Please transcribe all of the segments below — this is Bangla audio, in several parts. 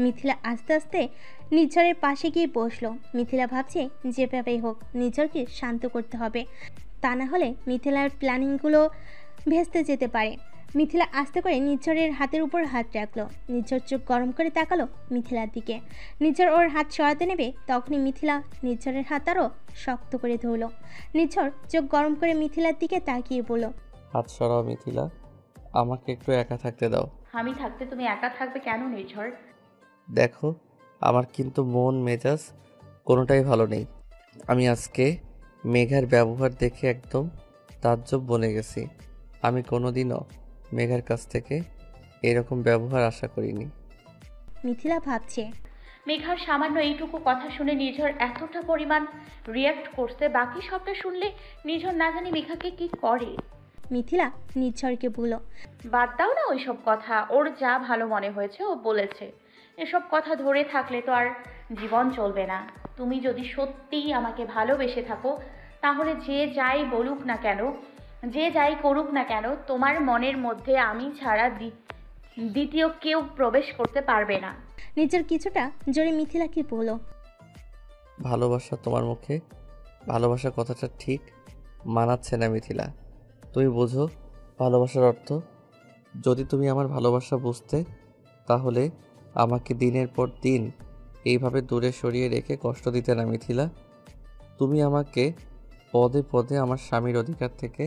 মিথিলা আস্তে আস্তে নির্ঝরের পাশে গিয়ে বসলো। মিথিলা ভাবছে যেভাবেই হোক নির্ঝরকে শান্ত করতে হবে, তা না হলে মিথিলার প্ল্যানিংগুলো ভেস্তে যেতে পারে। মিথিলা আস্তে করে নির্ঝরের হাতের উপর হাত রাখলো। নির্ঝর চোখ গরম করে তাকালো মিথিলার দিকে। নির্ঝর ওর হাত সরাতে নেবে, তখনই মিথিলা নির্ঝরের হাত আরও শক্ত করে ধরলো। নির্ঝর চোখ গরম করে মিথিলার দিকে তাকিয়ে বলল, হাত সরাও মিথিলা, আমাকে একটু একা থাকতে দাও। আমি থাকতে তুমি একা থাকবে কেন নির্ঝর? দেখো, আমার কিন্তু মন মেজাজ কোনোটাই ভালো নেই। আমি আজকে মেঘার ব্যবহার দেখে একদম তাজ্জব বনে গেছি। আমি কোনোদিনও মেঘার কাছ থেকে এরকম ব্যবহার আশা করিনি। মিথিলা ভাবছে মেঘার সামান্য এইটুকু কথা শুনে নির্ঝর এতটা পরিমাণ রিয়াক্ট করছে, বাকি সবটা শুনলে নির্ঝর না জানি মেঘাকে কি করে। মিথিলা নির্ঝরকে বলল, বাদ দাও না ওইসব কথা, ওর যা ভালো মনে হয়েছে ও বলেছে। এসব কথা ধরে থাকলে তো আর জীবন চলবে না। তুমি যদি সত্যিই আমাকে ভালোবেসে থাকো, তাহলে যে যাই বলুক না কেন, যে যাই করুক না কেন, তোমার মনের মধ্যে আমি ছাড়া দ্বিতীয় কেউ প্রবেশ করতে পারবে না। নির্ঝর কিছুটা জোরে মিথিলাকে বলল, ভালোবাসা তোমার মুখে ভালোবাসা কথাটা ঠিক মানাচ্ছে না মিথিলা। তুমি বোঝো ভালোবাসার অর্থ? যদি তুমি আমার ভালোবাসা বুঝতে, তাহলে আমাকে দিনের পর দিন এইভাবে দূরে সরিয়ে রেখে কষ্ট দিতে না মিথিলা। তুমি আমাকে পদে পদে আমার স্বামীর অধিকার থেকে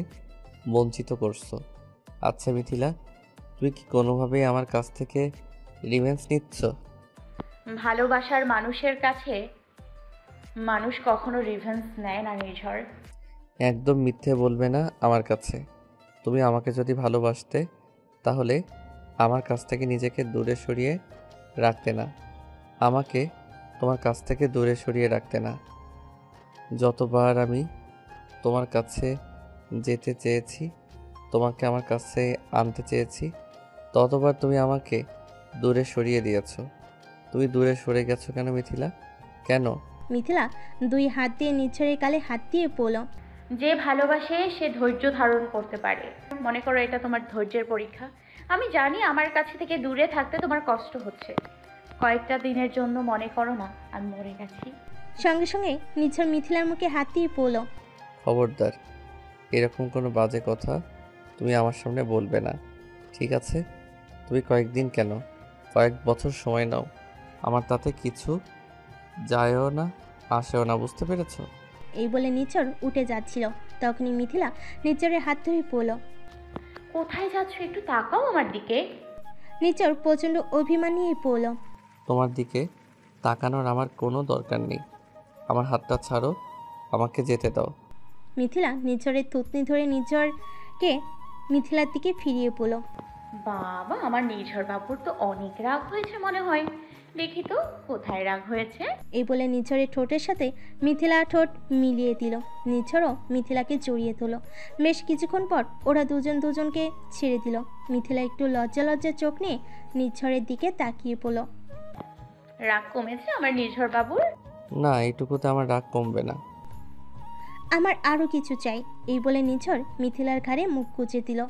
বঞ্চিত করছো। আচ্ছা মিথিলা, তুই কি কোনোভাবেই আমার কাছ থেকে রিভেঞ্জ নিচ্ছ? ভালোবাসার মানুষের কাছে মানুষ কখনো রিভেঞ্জ নেয় না নির্ঝর। একদম মিথ্যে বলবে না আমার কাছে। তুমি আমাকে যদি ভালোবাসতে, তাহলে আমার কাছ থেকে নিজেকে দূরে সরিয়ে রাখতে না। আমাকে তোমার কাছ থেকে দূরে সরিয়ে রাখতে না। যতবার আমি তোমার কাছে যেতে চেয়েছি, তোমাকে আমার কাছে আনতে চেয়েছি, ততবার তুমি আমাকে দূরে সরিয়ে দিয়েছো। তুমি দূরে সরে গেছো কেন মিথিলা? কেন? মিথিলা দুই হাত দিয়ে নির্ঝরের গালে হাত দিয়ে বলল, যে ভালোবাসে সে ধৈর্য ধারণ করতে পারে। মনে করো এটা তোমার ধৈর্যের পরীক্ষা। আমি জানি আমার কাছে থেকে দূরে থাকতে তোমার কষ্ট হচ্ছে। কয়েকটা দিনের জন্য মনে করো না আমি মরে গেছি। সঙ্গে সঙ্গে নির্ঝর মিথিলার মুখে হাত দিয়ে বলল, খবরদার, এরকম কোনো বাজে কথা তুমি আমার সামনে বলবে না, ঠিক আছে? তুমি কয়েকদিন কেন, কয়েক বছর সময় নাও, আমার তাতে কিছু যায়ও না আসেও না, বুঝতে পেরেছো? এই বলে নির্ঝর উঠে যাচ্ছিল। তখনই মিথিলা নির্ঝরের হাত ধরে বলল, কোথায় যাচ্ছ একটু তাকাও আমার দিকে। নির্ঝর প্রচণ্ড অভিমান নিয়ে বলল, তোমার দিকে তাকানোর আমার কোনো দরকার নেই। আমার হাতটা ছাড়ো, আমাকে যেতে দাও। মিথিলা নির্ঝরের থুতনি ধরে নির্ঝরকে মিথিলার দিকে ফিরিয়ে বলল, বাবা, আমার নির্ঝর বাবুর তো অনেক রাগ হয়েছে মনে হয়। দেখি তো কোথায় রাগ হয়েছে। এই বলে নির্ঝরের ঠোঁটের সাথে মিথিলা ঠোঁট মিলিয়ে দিল। নির্ঝরও মিথিলাকে জড়িয়ে তোলো। বেশ কিছুক্ষণ পর ওরা দুজন দুজনকে ছেড়ে দিল। মিথিলা একটু লজ্জা লজ্জা চোখ নিয়ে নির্ঝরের দিকে তাকিয়ে পড়ল। রাগ কমেছে আমার নির্ঝর বাবুর? না, এইটুকুতে আমার রাগ কমবে না। আমার আরও কিছু চাই। এই বলে নিঝর মিথিলার ঘাড়ে মুখ গুজে দিল।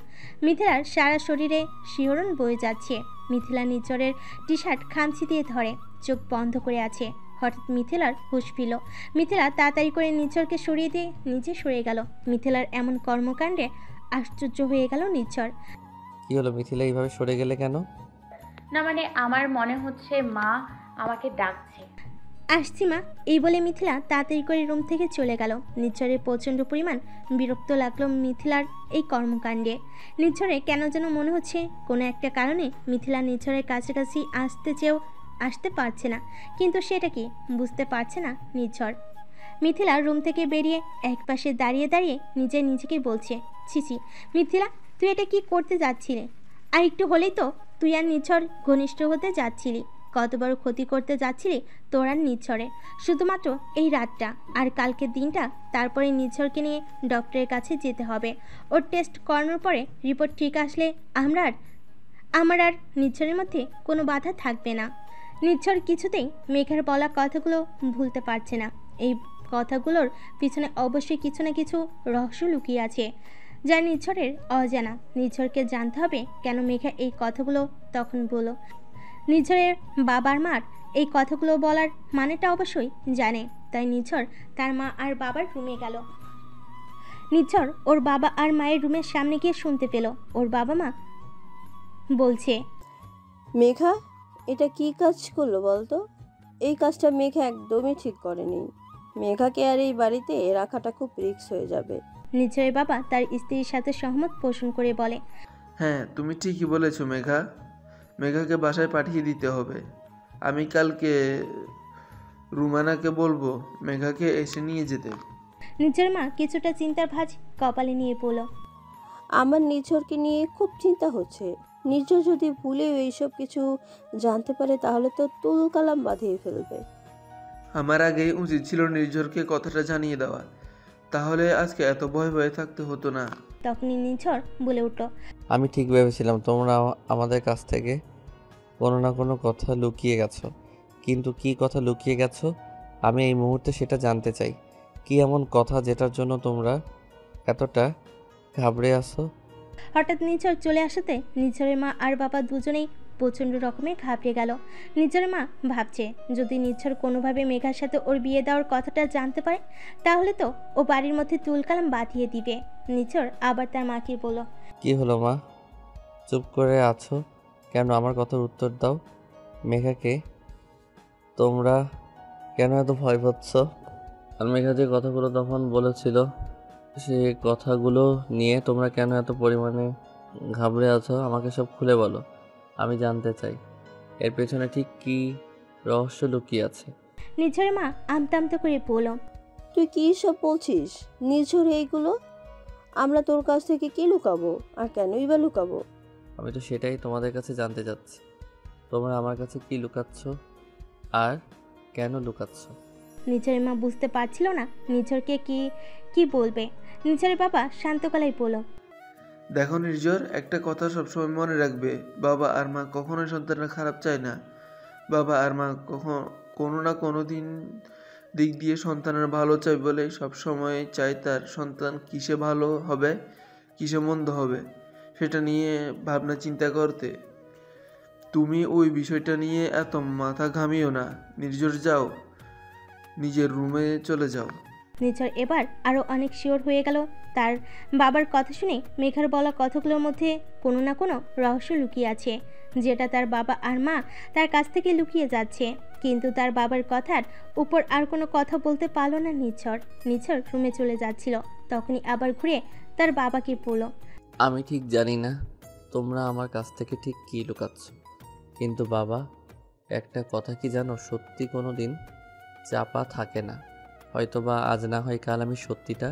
মিথিলার সারা শরীরে শিহরণ বয়ে যাচ্ছে। মিথিলা নিঝরের টি শার্ট খামচি দিয়ে ধরে, চোখ বন্ধ করে আছে। হঠাৎ মিথিলার হুঁশ ফিরল। মিথিলা তাড়াতাড়ি করে নিঝরকে সরিয়ে দিয়ে নিজে সরে গেল। মিথিলার এমন কর্মকাণ্ডে আশ্চর্য হয়ে গেল নিঝর। কি হলো মিথিলা, এইভাবে সরে গেলে কেন? না মানে আমার মনে হচ্ছে মা আমাকে ডাকছে। আসছি মা। এই বলে মিথিলা তাড়াতাড়ি করে রুম থেকে চলে গেল। নিঝরের প্রচণ্ড পরিমাণ বিরক্ত লাগলো মিথিলার এই কর্মকাণ্ডে। নিঝরে কেন যেন মনে হচ্ছে কোনো একটা কারণে মিথিলা নিঝরের কাছাকাছি আসতে চেয়েও আসতে পারছে না, কিন্তু সেটা কি বুঝতে পারছে না নিঝর। মিথিলা রুম থেকে বেরিয়ে একপাশে দাঁড়িয়ে দাঁড়িয়ে নিজেকে বলছে, ছিছি মিথিলা, তুই এটা কি করতে যাচ্ছিলে? আর একটু হলেই তো তুই আর নিঝর ঘনিষ্ঠ হতে যাচ্ছিলি। কত বড় ক্ষতি করতে যাচ্ছিলি তোর আর নিঝরে, শুধুমাত্র এই রাতটা আর কালকের দিনটা। তারপরে নিঝরকে নিয়ে ডক্টরের কাছে যেতে হবে। ওর টেস্ট করানোর পরে রিপোর্ট ঠিক আসলে আমার আর নিঝরের মধ্যে কোনো বাধা থাকবে না। নিঝর কিছুতেই মেঘার বলা কথাগুলো ভুলতে পারছে না। এই কথাগুলোর পিছনে অবশ্যই কিছু না কিছু রহস্য লুকিয়ে আছে, যা নিঝরের অজানা। নিঝরকে জানতে হবে কেন মেঘা এই কথাগুলো তখন বলল। নিঝরের বাবার মার এই কথাগুলো বলার মানেটা অবশ্যই জানে, তাই নিঝর তার মা আর বাবার রুমে গেল। নিঝর ওর বাবা আর মায়ের রুমের সামনে গিয়ে শুনতে পেল ওর বাবা মা বলছে, মেঘা এটা কি কাজ করলো বলতো? এই কাজটা মেঘা একদমই ঠিক করেনি। মেঘাকে আর এই বাড়িতে রাখাটা খুব রিস্ক হয়ে যাবে। নিঝরের বাবা তার স্ত্রীর সাথে সহমত পোষণ করে বলে, হ্যাঁ, তুমি ঠিকই বলেছো মেঘা। মেঘাকে বাসায় পাঠিয়ে দিতে হবে। আমি কালকে রুমানাকে বলবো মেঘাকে এসে নিয়ে যেতে। নিঝরের মা কিছুটা চিন্তার ভাঁজ কপালে নিয়ে পড়ল। আমার নিঝরকে নিয়ে খুব চিন্তা হচ্ছে। নিঝর যদি ভুলেও এইসব কিছু জানতে পারে তাহলে তো তুল কালাম বাঁধিয়ে ফেলবে। আমার আগেই উচিত ছিল নির্ঝরকে কথাটা জানিয়ে দেওয়া, তাহলে আজকে এত ভয়ে ভয়ে থাকতে হতো না। তখনই নিঝর বলে উঠল, আমি ঠিক ভেবেছিলাম তোমরা আমাদের কাছ থেকে কোনো না কোনো কথা লুকিয়ে গেছো, কিন্তু কি কথা লুকিয়ে গেছো আমি এই মুহূর্তে সেটা জানতে চাই। কি এমন কথা যেটার জন্য তোমরা এতটা ঘাবড়ে আছো? হঠাৎ নিঝর চলে আসাতে নিঝরের মা আর বাবা দুজনেই প্রচণ্ড রকমের ঘাবড়ে গেল। নিঝরের মা ভাবছে যদি নিঝর কোনোভাবে মেঘার সাথে ওর বিয়ে দেওয়ার কথাটা জানতে পারে তাহলে তো ও বাড়ির মধ্যে তুলকালাম বাঁধিয়ে দিবে। নিঝর আবার তার মাকে বলল, কি হলো মা, চুপ করে আছো কেন? আমার কথার উত্তর দাও। মেঘাকে তোমরা কেন এত ভয় পাচ্ছ? আর মেঘা যে কথাগুলো তখন বলেছিল সে কথাগুলো নিয়ে তোমরা কেন এত পরিমাণে ঘাবড়ে আছো আমাকে সব খুলে বলো, আমি জানতে চাই এর পেছনে ঠিক কী রহস্য লুকিয়ে আছে। নিঝরের মা আমতা আমতা করে বলল, তুই কি সব বলছিস নিঝর? এইগুলো আমরা তোর কাছ থেকে কি লুকাবো আর কেনই বা লুকাবো? আমি তো সেটাই তোমাদের কাছে জানতে চাচ্ছি, তোমরা আমার কাছে কি লুকাচ্ছ আর কেন লুকাচ্ছ? নিঝরের মা বুঝতে পারছিল না নিঝরকে কি কি বলবে। নিঝরের বাবা শান্ত গলায় বলল, দেখো নির্ঝর, একটা কথা সবসময় মনে রাখবে, বাবা আর মা কখনোই সন্তানের খারাপ চায় না। বাবা আর মা কোনো না কোনো দিক দিয়ে সন্তানের ভালো চাই বলে সবসময় চায় তার সন্তান কিসে ভালো হবে কিসে মন্দ হবে সেটা নিয়ে ভাবনা চিন্তা করতে। তুমি ওই বিষয়টা নিয়ে এত মাথা ঘামিও না। নির্ঝর, যাও, নিজের রুমে চলে যাও। নিঝর এবার আরও অনেক শিওর হয়ে গেল তার বাবার কথা শুনে মেঘার বলা কথাগুলোর মধ্যে কোনো না কোনো রহস্য লুকিয়ে আছে, যেটা তার বাবা আর মা তার কাছ থেকে লুকিয়ে যাচ্ছে। কিন্তু তার বাবার কথার উপর আর কোনো কথা বলতে পারল না নিঝর। নিঝর রুমে চলে যাচ্ছিল, তখনই আবার ঘুরে তার বাবাকে বলল, আমি ঠিক জানি না তোমরা আমার কাছ থেকে ঠিক কী লুকাচ্ছ, কিন্তু বাবা একটা কথা কি জানো, সত্যি কোনো দিন চাপা থাকে না। হয়তোবা আজ না হয় কাল আমি সত্যিটা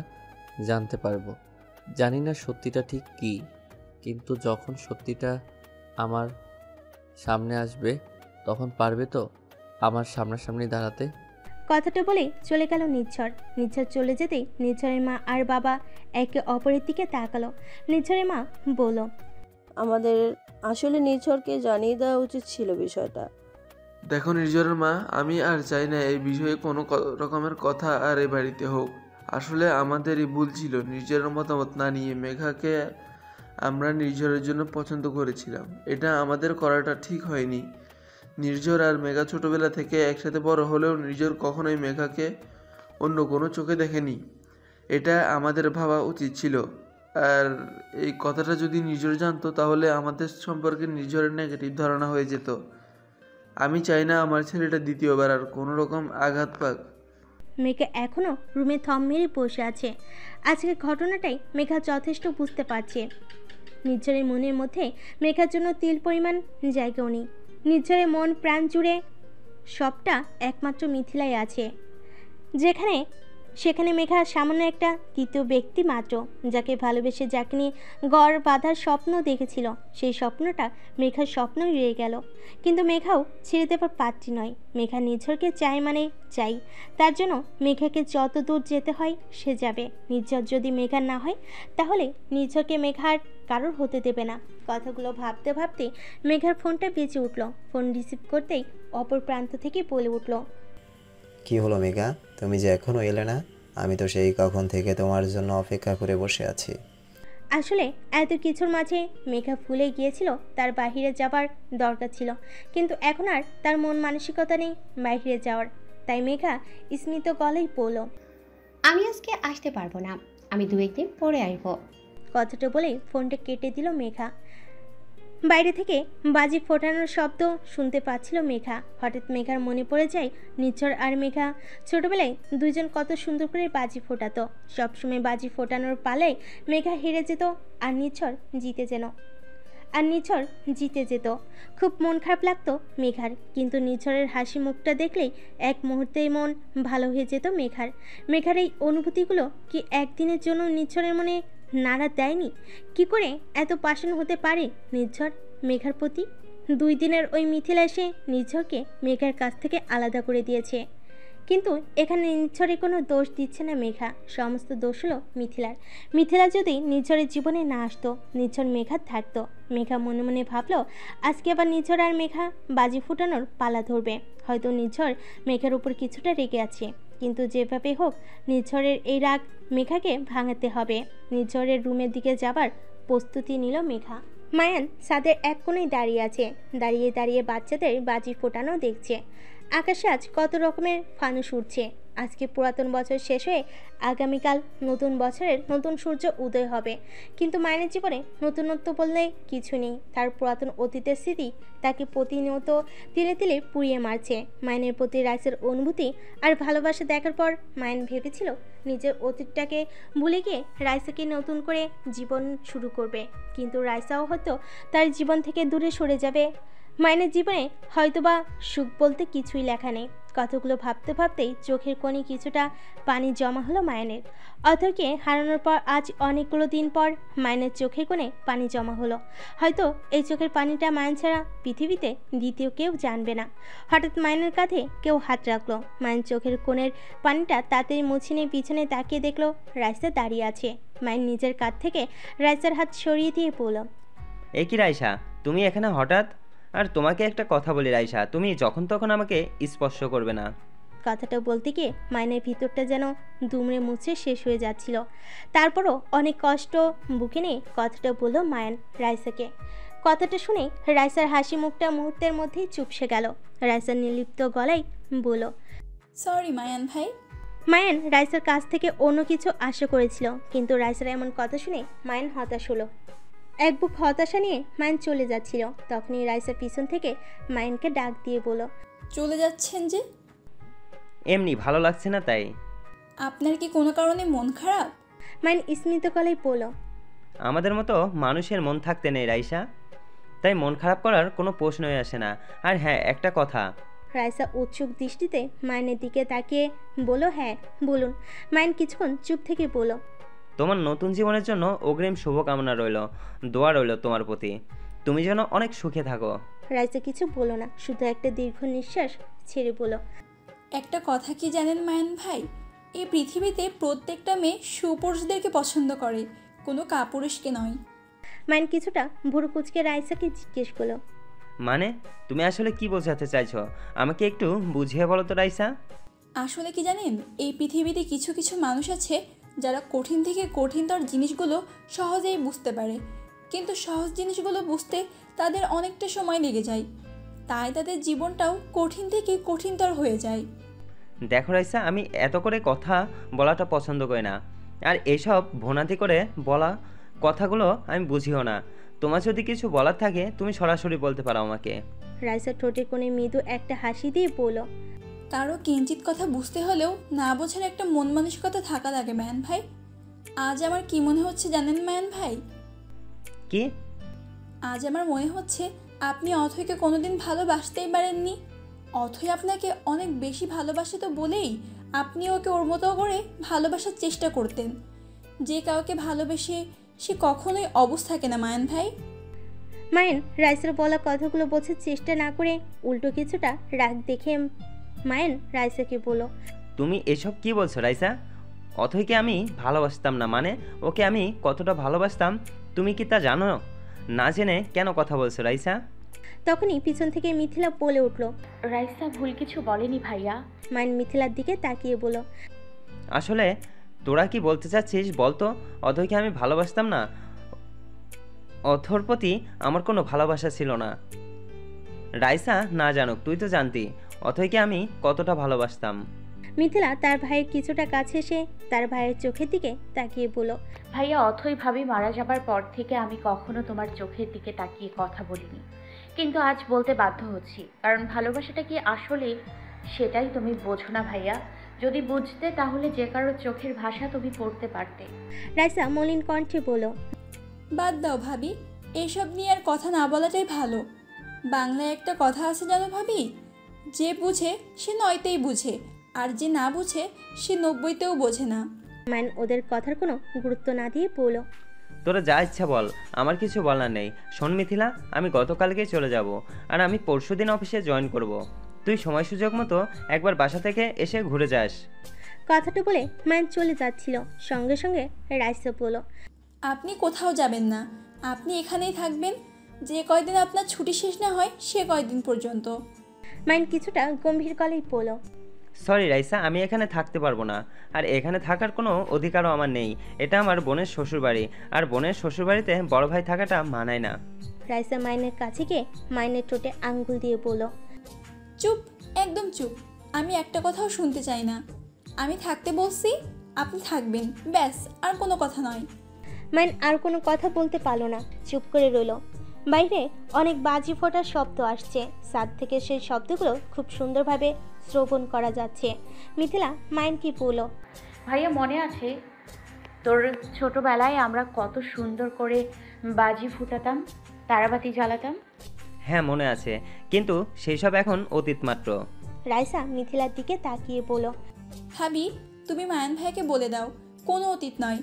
জানতে পারবো। জানি না সত্যিটা ঠিক কী, কিন্তু যখন সত্যিটা আমার সামনে আসবে তখন পারবে তো আমার সামনাসামনি দাঁড়াতে। কথাটা বলে চলে গেল নিঝর। নিঝর চলে যেতেই নিঝরের মা আর বাবা একে অপরের দিকে তাকালো। নিঝরের মা বলল, আমাদের আসলে নিঝরকে জানিয়ে দেওয়া উচিত ছিল বিষয়টা। দেখো নির্ঝরের মা, আমি আর চাই না এই বিষয়ে কোনো রকমের কথা আর এ বাড়িতে হোক। আসলে আমাদেরই ভুল ছিল নির্ঝরের মতামত না নিয়ে মেঘাকে আমরা নির্ঝরের জন্য পছন্দ করেছিলাম। এটা আমাদের করাটা ঠিক হয়নি। নির্ঝর আর মেঘা ছোটবেলা থেকে একসাথে বড় হলেও নির্ঝর কখনোই মেঘাকে অন্য কোনো চোখে দেখেনি। এটা আমাদের ভাবা উচিত ছিল। আর এই কথাটা যদি নির্ঝর জানতো তাহলে আমাদের সম্পর্কে নির্ঝরের নেগেটিভ ধারণা হয়ে যেত। আমি চাই না আমার ছেলেটা দ্বিতীয়বার আর কোনো রকম আঘাত পাক। মেঘা এখনও রুমে থম মেরে বসে আছে। আজকের ঘটনাটাই মেঘা যথেষ্ট বুঝতে পারছে। নির্ঝরের মনের মধ্যে মেঘার জন্য তিল পরিমাণ জায়গাও নেই। নির্ঝরের মন প্রাণ জুড়ে সবটা একমাত্র মিথিলাই আছে, সেখানে মেঘা সামান্য একটা তৃতীয় ব্যক্তি মাত্র, যাকে ভালোবেসে যাকে নিয়ে গড় বাঁধার স্বপ্ন দেখেছিল। সেই স্বপ্নটা মেঘার স্বপ্নই রয়ে গেল। কিন্তু মেঘাও ছেড়ে দেবার পাত্রী নয়। মেঘা নির্ঝরকে চাই মানে চাই, তার জন্য মেঘাকে যত দূর যেতে হয় সে যাবে। নির্ঝর যদি মেঘার না হয় তাহলে নির্ঝরকে মেঘার কারোর হতে দেবে না। কথাগুলো ভাবতে ভাবতে মেঘার ফোনটা বেজে উঠল। ফোন রিসিভ করতেই অপর প্রান্ত থেকে বলে উঠল, কি হলো মেঘা, তুমি যে এখনো এলে না? আমি তো সেই কখন থেকে তোমার জন্য অপেক্ষা করে বসে আছি। আসলে এত কিছুর মাঝে মেঘা ভুলে গিয়েছিল তার বাইরে যাবার দরকার ছিল, কিন্তু এখন আর তার মন মানসিকতা নেই বাইরে যাওয়ার। তাই মেঘা স্মিত গলায় বলল, আমি আজকে আসতে পারবো না, আমি 2-1 দিন পরে আসবো। কথাটা বলেই ফোনটা কেটে দিল মেঘা। বাইরে থেকে বাজি ফোটানোর শব্দ শুনতে পাচ্ছিল মেঘা। হঠাৎ মেঘার মনে পড়ে যায় নিচ্ছর আর মেঘা ছোটবেলায় দুইজন কত সুন্দর করে বাজি ফোটাতো। সবসময় বাজি ফোটানোর পালায় মেঘা হেরে যেত আর নিচ্ছর জিতে যেত। খুব মন খারাপ লাগতো মেঘার, কিন্তু নিচ্ছরের হাসি মুখটা দেখলেই এক মুহূর্তেই মন ভালো হয়ে যেত মেঘার। মেঘার এই অনুভূতিগুলো কি একদিনের জন্য নিচ্ছরের মনে নাড়া দেয়নি? কি করে এত পাষাণ হতে পারে নির্ঝর মেঘার প্রতি? 2 দিনের ওই মিথিলা এসে নির্ঝরকে মেঘার কাছ থেকে আলাদা করে দিয়েছে, কিন্তু এখানে নির্ঝরে কোনো দোষ দিচ্ছে না মেঘা। সমস্ত দোষ হলো মিথিলার। মিথিলা যদি নির্ঝরের জীবনে না আসতো, নির্ঝর মেঘার থাকতো। মেঘা মনে মনে ভাবলো আজকে আবার নির্ঝর আর মেঘা বাজি ফুটানোর পালা ধরবে। হয়তো নির্ঝর মেঘার উপর কিছুটা রেগে আছে, কিন্তু যেভাবে হোক নির্ঝরের এই রাগ মেঘাকে ভাঙাতে হবে। নির্ঝরের রুমের দিকে যাবার প্রস্তুতি নিল মেঘা। মায়ান ছাদের এক কোণে দাঁড়িয়ে আছে, দাঁড়িয়ে দাঁড়িয়ে বাচ্চাদের বাজি ফোটানো দেখছে। আকাশে আজ কত রকমের ফানুস উঠছে। আজকে পুরাতন বছর শেষ হয়ে আগামীকাল নতুন বছরের নতুন সূর্য উদয় হবে, কিন্তু মায়ানের জীবনে নতুনত্ব বললে কিছু নেই। তার পুরাতন অতীতের স্মৃতি তাকে প্রতিনিয়ত তিলে তিলে পুড়িয়ে মারছে। মায়ানের প্রতি রাইসের অনুভূতি আর ভালোবাসা দেখার পর মায়ান ভেবেছিল নিজের অতীতটাকে ভুলে গিয়ে রাইসাকে নতুন করে জীবন শুরু করবে, কিন্তু রাইসাও হয়তো তার জীবন থেকে দূরে সরে যাবে। মায়ানের জীবনে হয়তোবা সুখ বলতে কিছুই লেখা নেই। কতগুলো ভাবতে ভাবতেই চোখের কোণে কিছুটা পানি জমা হলো মায়ানের। অথরকে হারানোর পর আজ অনেকগুলো দিন পর মায়ানের চোখের কোণে পানি জমা হলো। হয়তো এই চোখের পানিটা মায়ান ছাড়া পৃথিবীতে দ্বিতীয় কেউ জানবে না। হঠাৎ মায়ানের কাঁধে কেউ হাত রাখলো। মায়ান চোখের কোণের পানিটা তাড়াতাড়ি মুছে নিয়ে পিছনে তাকিয়ে দেখলো রাইসা দাঁড়িয়ে আছে। মায়ান নিজের কাঁধ থেকে রাইসার হাত সরিয়ে দিয়ে বলল, এ কি রাইসা, তুমি এখানে হঠাৎ? আর তোমাকে একটা কথা বলি রাইসা, তুমি যখন তখন আমাকে স্পর্শ করবে না। কথাটা বলতে গিয়ে মায়ানের ভিতরটা যেন দুমড়ে মুছে শেষ হয়ে যাচ্ছিল। তারপরও অনেক কষ্ট বুকে নিয়ে কথাটা বলল মায়ান রাইসাকে। কথাটা শুনে রাইসার হাসি মুখটা মুহূর্তের মধ্যেই চুপসে গেল। রাইসার নির্লিপ্ত গলায় বলল, সরি মায়ান ভাই। মায়ান রাইসার কাছ থেকে অন্য কিছু আশা করেছিল, কিন্তু রাইসার এমন কথা শুনে মায়ান হতাশ হলো। এক বুক হতাশা নিয়ে মায়ান চলে যাচ্ছিল। তখনই রাইসার পিছন থেকে মায়ানকে ডাক দিয়ে বলল, চলে যাচ্ছেন যে? এমনি ভালো লাগছে না তাই। আপনার কি কোনো কারণে মন খারাপ? মায়ান স্মিত গলায় বলল, আমাদের মতো মানুষের মন থাকতে নেই রাইসা, তাই মন খারাপ করার কোনো প্রশ্নই আসে না। আর হ্যাঁ, একটা কথা। রাইসা উৎসুক দৃষ্টিতে মায়ানের দিকে তাকিয়ে বলল, হ্যাঁ বলুন। মায়ান কিছুক্ষণ চুপ থেকে বলল, তোমার নতুন জীবনের জন্য অগ্রিম শুভকামনা রইল, দোয়া রইল তোমার প্রতি। তুমি যেন অনেক সুখে থাকো। রাইসা কিছু বলল না, শুধু একটা দীর্ঘ নিঃশ্বাস ছেড়ে বলল, একটা কথা কি জানেন মায়ান ভাই, এই পৃথিবীতে প্রত্যেকটা মেয়ে সুপুরুষদেরকে পছন্দ করে, কোনো কাপুরুষকে নয়। মায়ান কিছুটা ভুরু কুচকে রাইসাকে জিজ্ঞেস করলো, মানে তুমি আসলে কি বোঝাতে চাইছো? আমাকে একটু বুঝিয়ে বলো তো রাইসা। আসলে কি জানেন, এই পৃথিবীতে কিছু কিছু মানুষ আছে যারা কঠিন থেকে কঠিনতর জিনিসগুলো সহজেই বুঝতে পারে, কিন্তু সহজ জিনিসগুলো বুঝতে তাদের অনেকটা সময় লেগে যায়, তাই তাদের জীবনটাও কঠিন থেকে কঠিনতর হয়ে যায়। দেখো রাইসা, আমি এত করে কথা বলাটা পছন্দ করি না, আর এইসব ভোনাতি করে বলা কথাগুলো আমি বুঝিও না। তোমার যদি কিছু বলার থাকে তুমি সরাসরি বলতে পারো আমাকে। রাইসা ঠোঁটের কোণে মৃদু একটা হাসি দিয়ে বলল, কারো কিঞ্চিত কথা বুঝতে হলেও না বোঝার একটা মন মানসিকতা থাকা লাগে মায়ান ভাই। আজ আমার কি মনে হচ্ছে জানেন মায়ান ভাই? কি? আজ আমার মনে হচ্ছে আপনি অথয়কে কোনোদিন ভালোবাসতেই পারেননি। অথয় আপনাকে অনেক বেশি ভালোবাসে তো বলেই আপনি ওকে ওর মতো করে ভালোবাসার চেষ্টা করতেন। যে কাউকে ভালোবেসে সে কখনোই অবুঝ থাকে না মায়ান ভাই। মায়ান রাইসার বলা কথাগুলো বোঝার চেষ্টা না করে উল্টো কিছুটা রাগ দেখে মায়ান রাইসাকে বলল, তুমি এসব কি বলছো রাইসা? অথয়কে আমি ভালোবাসতাম না মানে? ওকে আমি কতটা ভালোবাসতাম তুমি কি তা জানো? না জেনে কেন কথা বলছো রাইসা? তখনই পিছন থেকে মিথিলা বলে উঠল, রাইসা ভুল কিছু বলেনি ভাইয়া। মায়ান মিথিলার দিকে তাকিয়ে বলল, আসলে তোরা কি বলতে চাচ্ছিস বলতো? অথয়কে আমি ভালোবাসতাম না, অথর প্রতি আমার কোনো ভালোবাসা ছিল না। রাইসা না জানুক, তুই তো জানতি অথইকে আমি কতটা ভালোবাসতাম। মিথিলা তার ভাইয়ের কিছুটা কাছে এসে তার ভাইয়ের চোখের দিকে তাকিয়ে বলল, ভাইয়া, অথই ভাবি মারা যাবার পর থেকে আমি কখনো তোমার চোখের দিকে তাকিয়ে কথা বলিনি, কিন্তু আজ বলতে বাধ্য হচ্ছি, কারণ ভালোবাসাটা কি আসলে সেটাই তুমি বোঝো না ভাইয়া। যদি বুঝতে তাহলে যে কারোর চোখের ভাষা তুমি পড়তে পারতে। রাইসা মলিন কণ্ঠে বলল, বাদ দাও ভাবি, এসব নিয়ে আর কথা না বলাটাই ভালো। বাংলায় একটা কথা আছে জানো ভাবি, যে বুঝে সে 9তেই বুঝে, আর যে না বুঝে সে 90তেও বোঝে না। মাইন ওদের কথার কোনো গুরুত্ব না দিয়ে বলল, তোরা যা ইচ্ছা বল, আমার কিছু বলার নেই। শোন মিথিলা, আমি গতকালকেই চলে যাব, আর আমি পরশুদিন অফিসে জয়েন করব। তুই সময় সুযোগ মতো একবার বাসা থেকে এসে ঘুরে যাস। কথাটা বলে মাইন চলে যাচ্ছিল, সঙ্গে সঙ্গে রাইসা বলল, আপনি কোথাও যাবেন না, আপনি এখানেই থাকবেন, যে কয়দিন আপনার ছুটি শেষ না হয় সে কয়দিন পর্যন্ত। মাইন কিছুটা গম্ভীর গলায় বলল, সরি রাইসা, আমি এখানে থাকতে পারবো না, আর এখানে থাকার কোনো অধিকারও আমার নেই। এটা আমার বোনের শ্বশুরবাড়ি, আর বোনের শ্বশুরবাড়িতে বড় ভাই থাকাটা মানায় না। রাইসা মাইনের কাছে গিয়ে মাইনের ঠোঁটে আঙ্গুল দিয়ে বলল, চুপ, একদম চুপ, আমি একটা কথাও শুনতে চাই না। আমি থাকতে বলছি, আপনি থাকবেন, ব্যাস, আর কোনো কথা নয়। মাইন আর কোনো কথা বলতে পারলো না, চুপ করে রইল। বাইরে অনেক বাজি ফোটার শব্দ আসছে, ছাদ থেকে সেই শব্দগুলো খুব সুন্দরভাবে শ্রবণ করা যাচ্ছে। মিথিলা মাইন কি বলল, ভাইয়া, মনে আছে তোর ছোটবেলায় আমরা কত সুন্দর করে বাজি ফুটাতাম, তারাবাতি জ্বালাতাম? হ্যাঁ মনে আছে, কিন্তু সেই সব এখন অতীত মাত্র। রাইসা মিথিলার দিকে তাকিয়ে বলল, ভাবি, তুমি মায়ান ভাইকে বলে দাও কোনো অতীত নয়,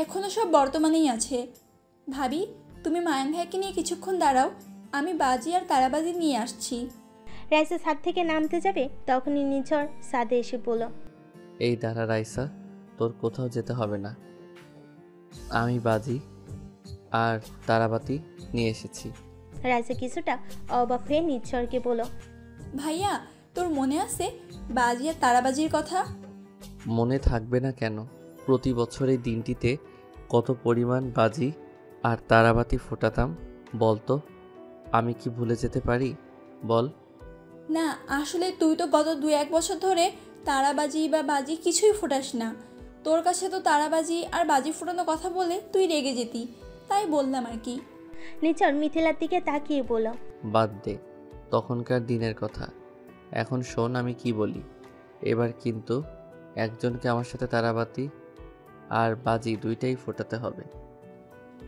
এখনও সব বর্তমানেই আছে। ভাবি, তুমি মায়ান ভাইকে নিয়ে কিছুক্ষণ দাঁড়াও, আমি বাজি আর তারাবাজি নিয়ে আসছি। রাইসা ছাদ থেকে নামতে যাবে, তখনই নিঝড় ছাদে এসে বলল, এই দাঁড়া রাইসা, তোর কোথাও যেতে হবে না, আমি বাজি আর তারাবাতি নিয়ে এসেছি। রাইসা কিছুটা অবাক হয়ে নিঝড়কে বলল, ভাইয়া, তোর মনে আছে বাজি আর তারাবাজির কথা? মনে থাকবে না কেন? প্রতি বছর এই দিনটিতে কত পরিমাণ বাজি আর তারাবাতি ফোটাতাম বলতো, আমি কি ভুলে যেতে পারি বল? না, আসলে তুই তো গত 2-1 বছর ধরে তারাবাজি বা বাজি কিছুই ফোটাস না। তোর কাছে তো তারাবাজি আর বাজি ফোটানোর কথা বলে তুই রেগে যেতি, তাই বললাম আর কি। নিঝড় মিথিলার দিকে তাকিয়ে বলল, বাদ দে তখনকার দিনের কথা, এখন শোন আমি কি বলি। এবার কিন্তু একজনকে আমার সাথে তারাবাতি আর বাজি দুইটাই ফোটাতে হবে।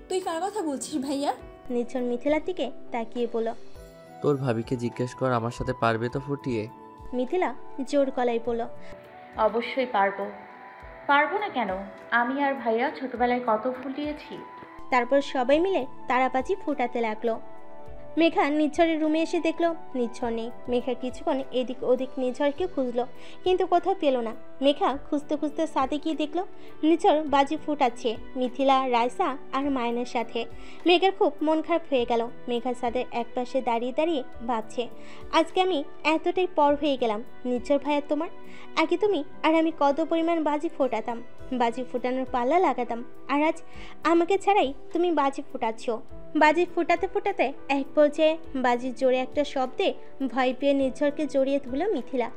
তুই কার কথা বলছিস ভাইয়া? নিঝড় মিথিলার দিকে তাকিয়ে বলল, তোর ভাবিকে জিজ্ঞেস কর আমার সাথে পারবে তো ফুটিয়ে। মিথিলা জোর গলায় বলল, অবশ্যই পারবো। পারবো না কেন? আমি আর ভাইয়া ছোটবেলায় কত ফুটিয়েছি। তারপর সবাই মিলে তারাবাজি ফুটাতে লাগলো। মেঘা নিঝড়ের রুমে এসে দেখলো নিঝড় নেই। মেঘা কিছুক্ষণ এদিক ওদিক নিঝড়কে খুঁজলো, কিন্তু কোথাও পেল না। মেঘা খুঁজতে খুঁজতে ছাদে গিয়ে দেখলো নিঝড় বাজি ফুটাচ্ছে মিথিলা, রাইসা আর মায়নের সাথে। মেঘার খুব মন খারাপ হয়ে গেল। মেঘা ছাদের একপাশে দাঁড়িয়ে দাঁড়িয়ে ভাবছে, আজকে আমি এতটাই পর হয়ে গেলাম নিঝড় ভাইয়া তোমার। আগে তুমি আর আমি কত পরিমাণ বাজি ফোটাতাম, বাজি ফোটানোর পাল্লা লাগাতাম, আর আজ আমাকে ছাড়াই তুমি বাজি ফোটাচ্ছ। বাজি ফুটাতে ফুটাতে এক পর্যায়ে বাজির জোরে একটা শব্দে ভয় পেয়ে নিঝড়কে জড়িয়ে ধরল মিথিলা।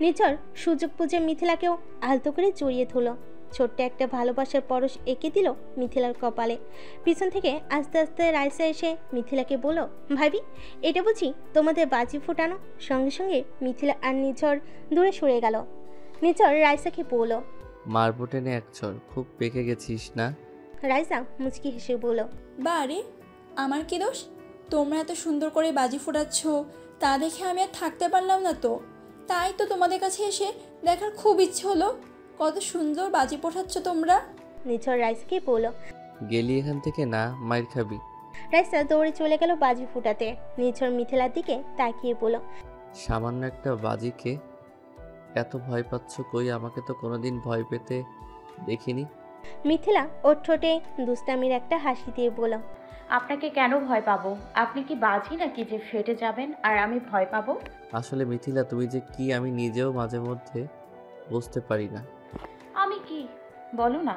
নিঝড় সুযোগ বুঝে মিথিলাকেও আলতো করে জড়িয়ে ধরল। ছোট্ট একটা ভালোবাসার পরশ এঁকে দিল মিথিলার কপালে। পিছন থেকে আস্তে আস্তে রাইসা এসে মিথিলাকে বলল, ভাবি এটা বুঝি তোমাদের বাজি ফুটানো? সঙ্গে সঙ্গে মিথিলা আর নিঝড় দূরে সরে গেল। নিঝড় রাইসাকে বলল, মারবো টেনে এক চর, খুব পেকে গেছিস না? রাইসা মুচকি হেসে বলল, বারে, আমার কি দোষ? তোমরা এত সুন্দর করে বাজি ফোটাচ্ছ, তা দেখে আমি আর থাকতে পারলাম না, তো তাই তো তোমাদের কাছে এসে দেখার খুব ইচ্ছে হলো কত সুন্দর বাজি ফোটাচ্ছ তোমরা। নিঝড় রাইসাকে বলল। গেলি এখান থেকে না, মাইর খাবি। রাইসা দৌড়ে চলে গেল বাজি ফুটাতে। নিঝড় মিথিলার দিকে তাকিয়ে বলল, সামান্য একটা বাজিকে এত ভয় পাচ্ছ? কই আমাকে তো কোনোদিন ভয় পেতে দেখিনি। মিথিলা ওর ঠোঁটে দুষ্টামির একটা হাসি দিয়ে বলল, আপনাকে কেন ভয় পাবো? আপনি কি বাজি নাকি যে ফেটে যাবেন আর আমি ভয় পাবো? আসলে মিথিলা তুমি যে কি আমি নিজেও মাঝে মধ্যে বুঝতে পারি না। আমি কি? বলো না।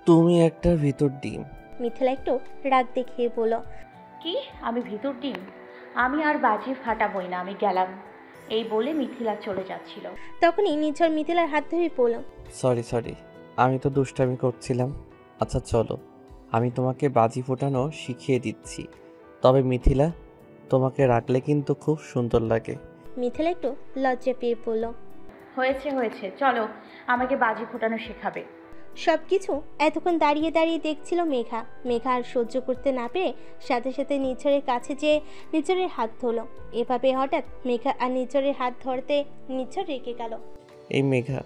তুমি একটা ভিতর ডিম। মিথিলা একটু রাগ দেখিয়ে বলল, কি আমি ভিতর ডিম? আমি আর বাজি ফাটাবই না, আমি গেলাম। এই বলে মিথিলা চলে যাচ্ছিল। তখনই নিঝর মিথিলার হাত ধরে বলল, সরি, আমি তো দুষ্টামি করছিলাম। আচ্ছা চলো, আমি তোমাকে বাজি ফোটানো শিখিয়ে দিচ্ছি। তবে মিথিলা, তোমাকে রাখলে কিন্তু খুব সুন্দর লাগে। মিথিলা একটু লজ্জা পেয়ে বলল, হয়েছে, চলো, আমাকে বাজি ফোটানো শেখাবে। সব কিছু এতক্ষণ দাঁড়িয়ে দাঁড়িয়ে দেখছিল মেঘা আর সহ্য করতে না পেরে সাথে সাথে নিঝরের কাছে যেয়ে নিঝরের হাত ধরলো। এভাবে হঠাৎ মেঘা আর নিঝরের হাত ধরতে নিঝর রেগে গেল। এই মেঘা,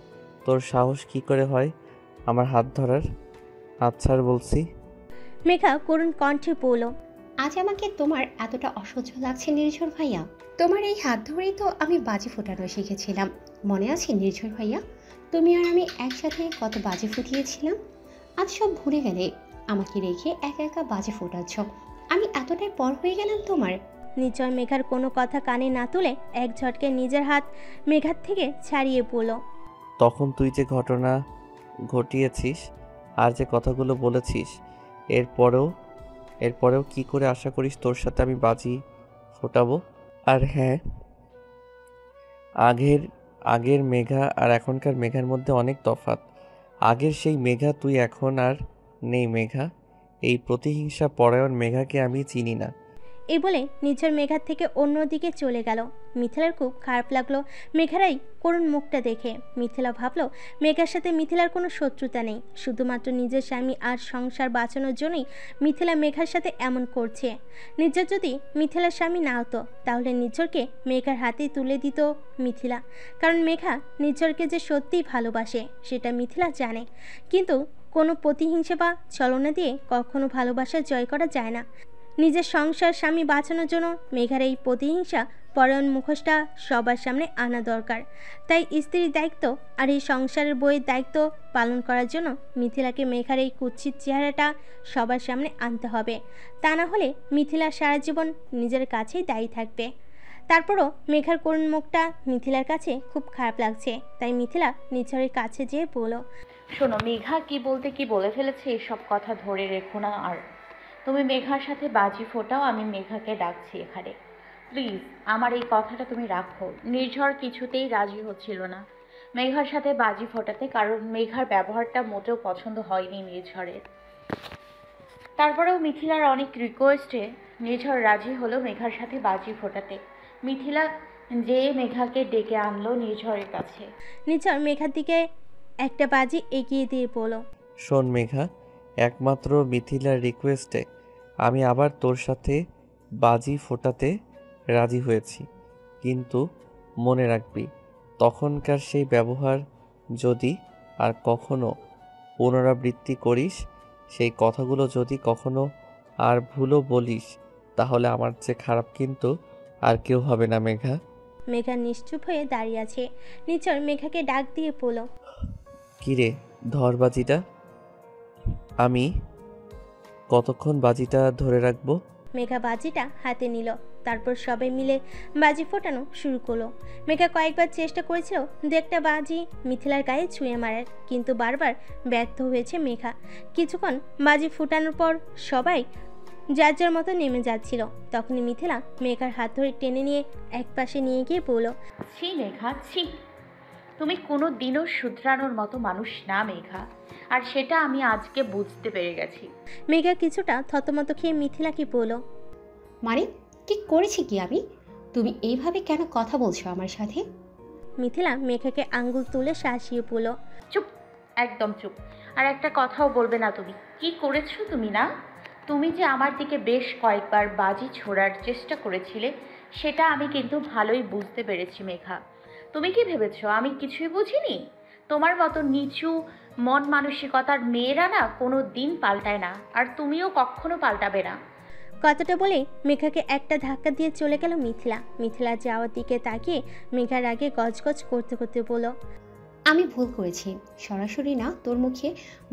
তোর সাহস কি করে হয় আমার হাত ধরার? আচ্ছা আর বলছি। মেঘা করুণ কণ্ঠে বলল, আজ আমাকে তোমার এতটা অসহ্য লাগছে নির্ঝর ভাইয়া? তোমার এই হাত ধরেই তো আমি বাজি ফোটানো শিখেছিলাম, মনে আছে নির্ঝর ভাইয়া? তুমি আর আমি একসাথে কত বাজি ফুটিয়েছিলাম। আজ সব ভুলে গেলে, আমাকে রেখে একা একা বাজি ফোটাচ্ছ। আমি এতটাই পর হয়ে গেলাম তোমার? নিঝর মেঘার কোনো কথা কানে না তুলে এক ঝটকে নিজের হাত মেঘার থেকে ছাড়িয়ে বলল, তখন তুই যে ঘটনা ঘটিয়েছিস আর যে কথাগুলো বলেছিস, এরপরেও কি করে আশা করিস তোর সাথে আমি বাজি ফোটাবো? আর হ্যাঁ, আগের মেঘা আর এখনকার মেঘার মধ্যে অনেক তফাৎ। আগের সেই মেঘা তুই, এখন আর নেই মেঘা। এই প্রতিহিংসা পরায়ণ মেঘাকে আমি চিনি না। এই বলে নিঝর মেঘার থেকে অন্যদিকে চলে গেল। মিথিলার খুব খারাপ লাগলো মেঘারাই করুণ মুখটা দেখে। মিথিলা ভাবলো মেঘার সাথে মিথিলার কোনো শত্রুতা নেই, শুধুমাত্র নিজের স্বামী আর সংসার বাঁচানোর জন্যই মিথিলা মেঘার সাথে এমন করছে। নিঝর যদি মিথিলার স্বামী না হতো তাহলে নিঝরকে মেঘার হাতেই তুলে দিত মিথিলা, কারণ মেঘা নিঝরকে যে সত্যিই ভালোবাসে সেটা মিথিলা জানে। কিন্তু কোনো প্রতিহিংসা বা ছলনা দিয়ে কখনো ভালোবাসা জয় করা যায় না। নিজের সংসার স্বামী বাঁচানোর জন্য মেঘার এই প্রতিহিংসা পরায়ণ মুখোশটা সবার সামনে আনা দরকার। তাই স্ত্রীর দায়িত্ব আর এই সংসারের বইয়ের দায়িত্ব পালন করার জন্য মিথিলাকে মেঘার এই কুৎসিত চেহারাটা সবার সামনে আনতে হবে। তা না হলে মিথিলা সারা জীবন নিজের কাছেই দায়ী থাকবে। তারপরও মেঘার করুণ মুখটা মিথিলার কাছে খুব খারাপ লাগছে, তাই মিথিলা নিঝরের কাছে যেয়ে বলল, শোনো, মেঘা কি বলতে কি বলে ফেলেছে, এসব কথা ধরে রেখো না। আর তুমি মেঘার সাথে বাজি ফোটাও, আমি মেঘাকে ডাকছি এখানে। প্লিজ আমার এই কথাটা তুমি রাখো। নির্ঝর কিছুতেই রাজি হচ্ছিল না মেঘার সাথে বাজি ফোটাতে, কারণ মেঘার ব্যবহারটা মোটেও পছন্দ হয়নি নির্ঝরের। তারপরেও মিথিলার অনেক রিকোয়েস্টে নির্ঝর রাজি হলো মেঘার সাথে বাজি ফোটাতে। মিথিলা যে মেঘাকে ডেকে আনলো নির্ঝরের কাছে। নিঝর মেঘার দিকে একটা বাজি এগিয়ে দিয়ে বলল, শোন মেঘা, একমাত্র মিথিলার রিকোয়েস্টে আমি আবার তোর সাথে বাজি ফোটাতে রাজি হয়েছি, কিন্তু মনে রাখবি তখনকার সেই ব্যবহার যদি আর কখনো পুনরাবৃত্তি করিস, সেই কথাগুলো যদি কখনো আর ভুলও বলিস, তাহলে আমার চেয়ে খারাপ কিন্তু আর কেউ হবে না মেঘা। মেঘা নিশ্চুপ হয়ে দাঁড়িয়ে আছে। নিঝর মেঘাকে ডাক দিয়ে বলল, কিরে ধর বাজিটা। আমি কতক্ষণ বাজিটা ধরে রাখবো? মেঘা বাজিটা হাতে নিল, তারপর সবাই মিলে বাজি ফোটানো শুরু করলো। মেঘা কয়েকবার চেষ্টা করেছিল দু একটা বাজি মিথিলার গায়ে ছুঁয়ে মারার, কিন্তু বারবার ব্যর্থ হয়েছে মেঘা। কিছুক্ষণ বাজি ফুটানোর পর সবাই যার যার মতো নেমে যাচ্ছিল। তখনই মিথিলা মেঘার হাত ধরে টেনে নিয়ে এক পাশে নিয়ে গিয়ে বলল, ছি মেঘা, ছি, তুমি কোনো দিনও শুধরানোর মতো মানুষ না মেঘা, আর সেটা আমি আজকে বুঝতে পেরে গেছি। মেঘা কিছুটা থতমত খেয়ে মিথিলাকে বলল, মানে ঠিক করেছি কি আমি? তুমি এইভাবে কেন কথা বলছো আমার সাথে? মিথিলা মেঘাকে আঙ্গুল তুলে শাসিয়ে বলল, চুপ, একদম চুপ। আর একটা কথাও বলবে না তুমি। কি করেছো তুমি? না, তুমি যে আমার দিকে বেশ কয়েকবার বাজি ছোড়ার চেষ্টা করেছিলে, সেটা আমি কিন্তু ভালোই বুঝতে পেরেছি মেঘা। তুমি কি ভেবেছো আমি কিছুই বুঝিনি? তোমার মতো নিচু মন মানসিকতার মেয়েরা না কোনো দিন পাল্টায় না, আর তুমিও কখনো পাল্টাবে না। কথাটা বলে মেঘাকে একটা ধাক্কা দিয়ে চলে গেল মিথিলা। মিথিলা যাওয়ার দিকে তাকিয়ে মেঘার আগে গজগজ করতে করতে বলল, আমি ভুল করেছি, সরাসরি না তোর মুখে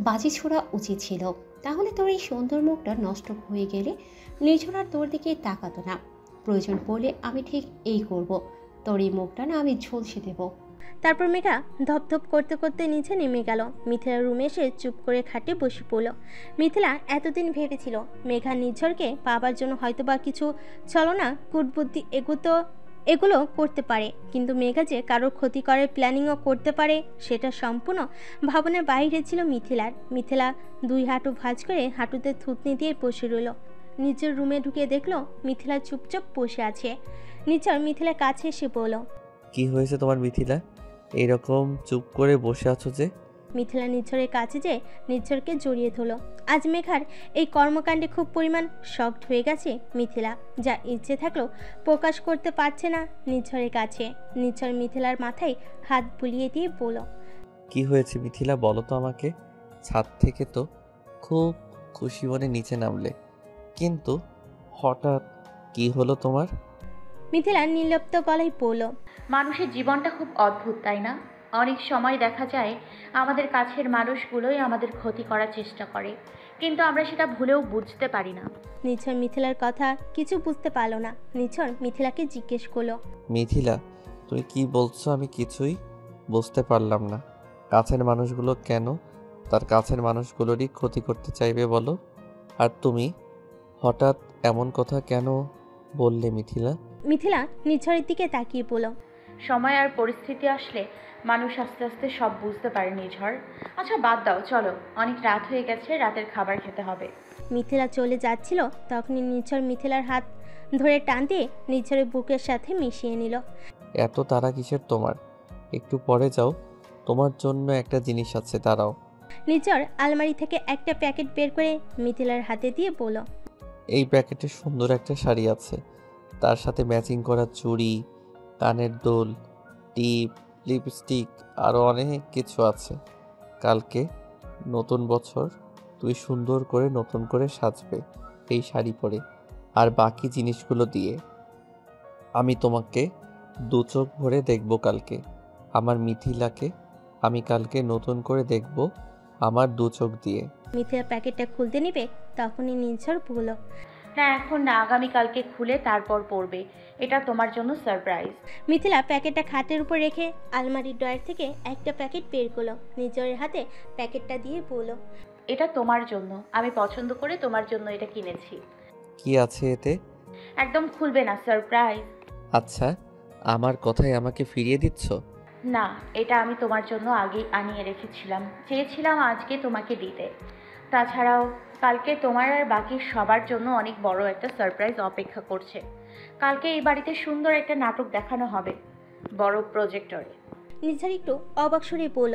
বাজি ছোড়া উচিত ছিল, তাহলে তোর এই সুন্দর মুখটা নষ্ট হয়ে গেলে নির্ঝর আর তোর দিকে তাকাতো না। প্রয়োজন পড়লে আমি ঠিক এই করব, তোর এই মুখটা না আমি ঝলসে দেব। তারপর মেঘা ধপধপ করতে করতে নিচে নেমে গেল। মিথিলা রুমে এসে চুপ করে খাটে বসে পড়ল। মিথিলা এতদিন ভেবেছিল মেঘা নির্ঝরকে পাবার জন্য হয়তোবা কিছু ছলনা কুটবুদ্ধি এগুলো করতে পারে, কিন্তু মেঘা যে কারোর ক্ষতি করার প্ল্যানিংও করতে পারে সেটা সম্পূর্ণ ভাবনার বাইরে ছিল মিথিলার। মিথিলা 2 হাঁটু ভাঁজ করে হাঁটুতে থুতনি দিয়ে বসে রইল। নিজের রুমে ঢুকে দেখলো মিথিলা চুপচাপ বসে আছে। নির্ঝর মিথিলার কাছে এসে বলল, কি হয়েছে তোমার মিথিলা? এইরকম চুপ করে বসে আছো যে? মিথিলা নির্ঝরের কাছে যে নির্ঝরকে জড়িয়ে ধরল। আজ মেঘার এই কর্মকাণ্ডে খুব পরিমাণ শকড হয়ে গেছে মিথিলা, যা ইচ্ছে থাকলেও প্রকাশ করতে পারছে না নির্ঝরের কাছে। নির্ঝর মিথিলার মাথায় হাত বুলিয়ে দিয়ে বলল, কি হয়েছে মিথিলা, বলো তো আমাকে। ছাদ থেকে তো খুব খুশি মনে নিচে নামলে, কিন্তু হঠাৎ কি হলো তোমার? মিথিলা নির্লিপ্ত গলায় বলল, মানুষের জীবনটা খুব অদ্ভুত, তাই না? অনেক সময় দেখা যায় আমাদের কাছের মানুষগুলোই আমাদের ক্ষতি করার চেষ্টা করে, কিন্তু আমরা সেটা ভুলেও বুঝতে পারি না। নির্ঝর মিথিলার কথা কিছু বুঝতে পারল না। নির্ঝর মিথিলাকে জিজ্ঞেস করলো, মিথিলা, তুমি কি বলছো? আমি কিছুই বুঝতে পারলাম না। কাছের মানুষগুলো কেন তার কাছের মানুষগুলোরই ক্ষতি করতে চাইবে বলো? আর তুমি হঠাৎ এমন কথা কেন বললে মিথিলা? মিথিলা নির্ঝরের দিকে তাকিয়ে বলল, সময় আর পরিস্থিতি আসলে মানুষ আস্তে আস্তে সব বুঝতে পারে নিঝড়। আচ্ছা বাদ দাও, চলো, অনেক রাত হয়ে গেছে, রাতের খাবার খেতে হবে। মিথিলা চলে যাচ্ছিল তখনই নির্ঝর মিথিলার হাত ধরে টান দিয়ে নির্ঝরের বুকের সাথে মিশিয়ে নিল। এত তাড়া কিসের তোমার? একটু পরে যাও, তোমার জন্য একটা জিনিস আছে, দাঁড়াও। নির্ঝর আলমারি থেকে একটা প্যাকেট বের করে মিথিলার হাতে দিয়ে বলল, এই প্যাকেটে সুন্দর একটা শাড়ি আছে, তার সাথে ম্যাচিং করা চুড়ি, কানের দুল, টিপ, লিপস্টিক, আরও অনেক কিছু আছে। কালকে নতুন বছর, তুই সুন্দর করে নতুন করে সাজবে এই শাড়ি পরে আর বাকি জিনিসগুলো দিয়ে। আমি তোমাকে 2 চোখ ভরে দেখব কালকে। আমার মিথিলাকে আমি কালকে নতুন করে দেখব আমার 2 চোখ দিয়ে। মিথিলা প্যাকেটটা খুলতে নেবে তখনই নির্ঝর বলল, না, এখন না, আগামীকালকে খুলে তারপর পড়বে। এটা তোমার জন্য সারপ্রাইজ। মিথিলা প্যাকেটটা খাটের উপর রেখে আলমারির ড্রয়ার থেকে একটা প্যাকেট বের করলো। নির্ঝরের হাতে প্যাকেটটা দিয়ে বলল, এটা তোমার জন্য, আমি পছন্দ করে তোমার জন্য এটা কিনেছি। কি আছে এতে? একদম খুলবে না, সারপ্রাইজ। আচ্ছা, আমার কথায় আমাকে ফিরিয়ে দিচ্ছ? না, এটা আমি তোমার জন্য আগেই আনিয়ে রেখেছিলাম, চেয়েছিলাম আজকে তোমাকে দিতে। তাছাড়াও কালকে তোমার আর বাকি সবার জন্য অনেক বড় একটা সারপ্রাইজ অপেক্ষা করছে। কালকে এই বাড়িতে সুন্দর একটা নাটক দেখানো হবে, বড় প্রজেক্টরে। নির্ঝর একটু অবাক সুরে বলল,